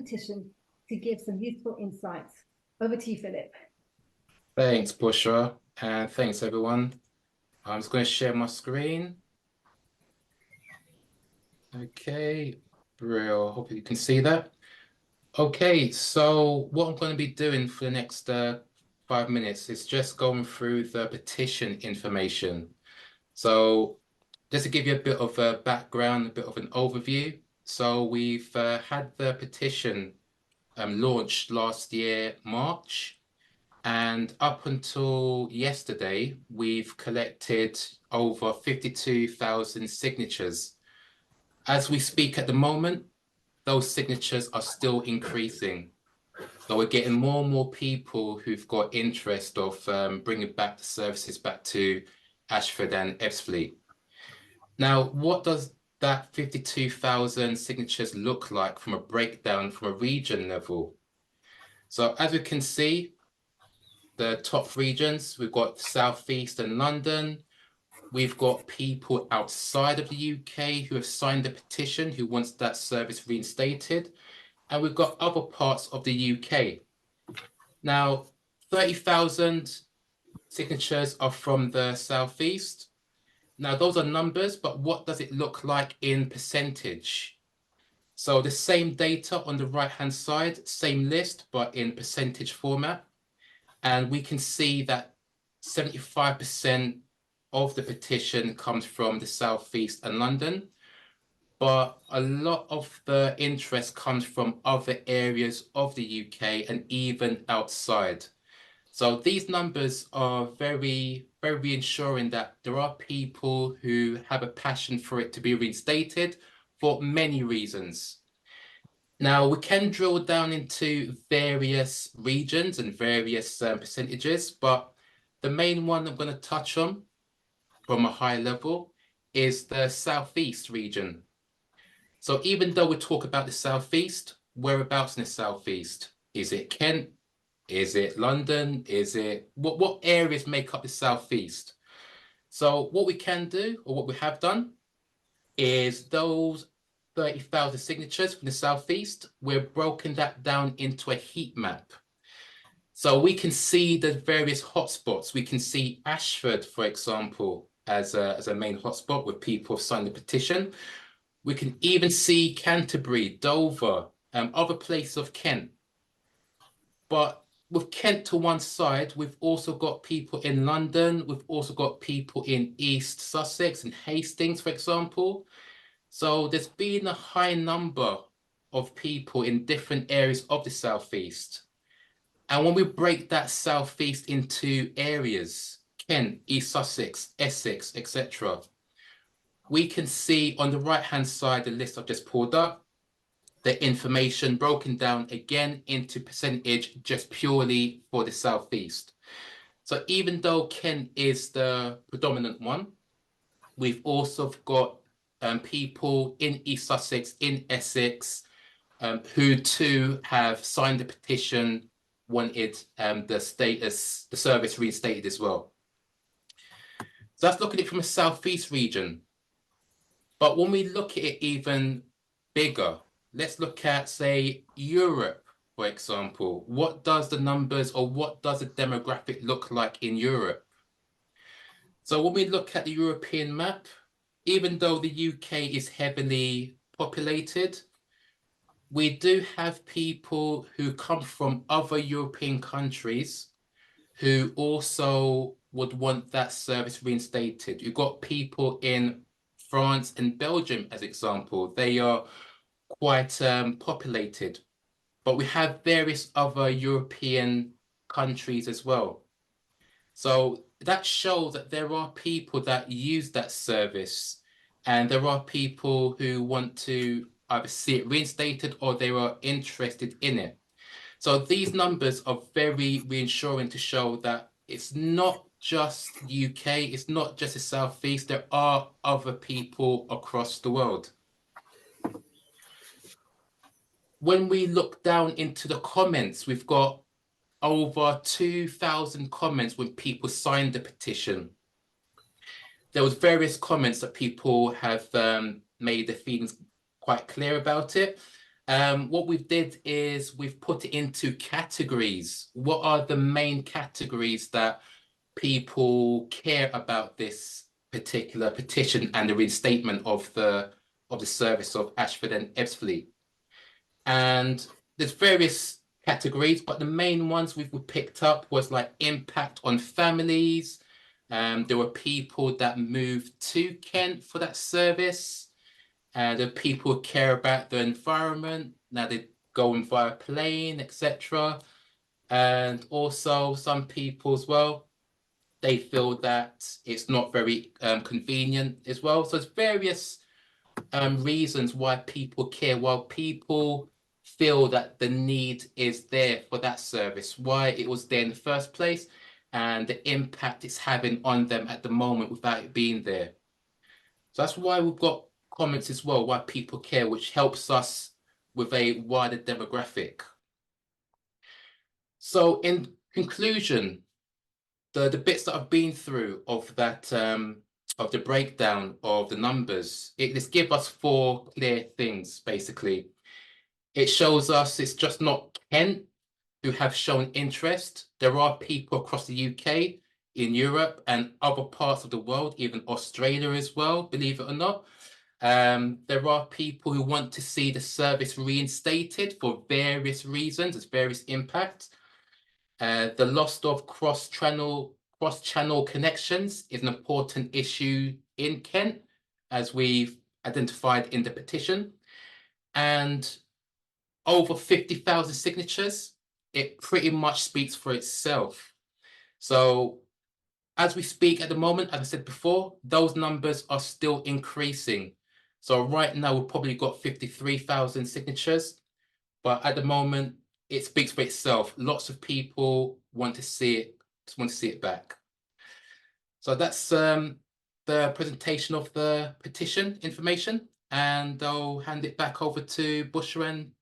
Petition to give some useful insights. Over to you, Philip. Thanks, Bushra, and thanks, everyone. I'm just going to share my screen. Okay, real. Hope you can see that. Okay, so what I'm going to be doing for the next 5 minutes is just going through the petition information. So just to give you a bit of a background, a bit of an overview. So we've had the petition launched last year, March. And up until yesterday, we've collected over 52,000 signatures. As we speak at the moment, those signatures are still increasing. So we're getting more and more people who've got interest of bringing back the services back to Ashford and Ebbsfleet. Now, what does that 52,000 signatures look like from a breakdown from a region level? So as we can see, the top regions, we've got South East and London. We've got people outside of the UK who have signed a petition who wants that service reinstated. And we've got other parts of the UK. Now, 30,000 signatures are from the South East. Now, those are numbers, but what does it look like in percentage? So the same data on the right-hand side, same list, but in percentage format. And we can see that 75% of the petition comes from the South East and London, but a lot of the interest comes from other areas of the UK and even outside. So these numbers are very, very reassuring that there are people who have a passion for it to be reinstated for many reasons. Now, we can drill down into various regions and various percentages, but the main one I'm going to touch on from a high level is the Southeast region. So even though we talk about the Southeast, whereabouts in the Southeast? Is it Kent? Is it London? Is it what areas make up the Southeast? So what we can do, or what we have done, is those 30,000 signatures from the Southeast, we've broken that down into a heat map. So we can see the various hotspots. We can see Ashford, for example, as a main hotspot where people have signed the petition. We can even see Canterbury, Dover, other places of Kent. But with Kent to one side, we've also got people in London. We've also got people in East Sussex and Hastings, for example. So there's been a high number of people in different areas of the Southeast. And when we break that Southeast into areas, Kent, East Sussex, Essex, etc., we can see on the right-hand side, the list I've just pulled up, the information broken down again into percentage just purely for the Southeast. So even though Kent is the predominant one, we've also got people in East Sussex, in Essex, who too have signed the petition, wanted the service reinstated as well. So that's looking at it from a Southeast region. But when we look at it even bigger, let's look at, say, Europe, for example. What does the numbers or what does the demographic look like in Europe? So when we look at the European map, even though the UK is heavily populated, we do have people who come from other European countries who also would want that service reinstated. You've got people in France and Belgium, as example. They are quite populated, but we have various other European countries as well. So that shows that there are people that use that service, and there are people who want to either see it reinstated or they are interested in it. So these numbers are very reassuring to show that it's not just UK, it's not just the Southeast, there are other people across the world. When we look down into the comments, we've got over 2,000 comments when people signed the petition. There was various comments that people have made their feelings quite clear about it. What we've did is we've put it into categories. What are the main categories that people care about this particular petition and the reinstatement of the service of Ashford and Ebbsfleet? And there's various categories, but the main ones we picked up was like impact on families. There were people that moved to Kent for that service. The people who care about the environment. Now they're going via plane, etc. And also some people as well, they feel that it's not very convenient as well. So there's various reasons why people care, why people feel that the need is there for that service, why it was there in the first place, and the impact it's having on them at the moment without it being there. So that's why we've got comments as well, why people care, which helps us with a wider demographic. So in conclusion, the bits that I've been through of that of the breakdown of the numbers, it gives us 4 clear things basically. It shows us it's just not Kent who have shown interest. There are people across the UK, in Europe and other parts of the world, even Australia as well, believe it or not. There are people who want to see the service reinstated for various reasons, there's various impacts. The loss of cross-channel connections is an important issue in Kent, as we've identified in the petition. And over 50,000 signatures, it pretty much speaks for itself. So as we speak at the moment, as I said before, those numbers are still increasing. So right now we've probably got 53,000 signatures, but at the moment it speaks for itself. Lots of people want to see it back. So that's the presentation of the petition information, and I'll hand it back over to Bushra and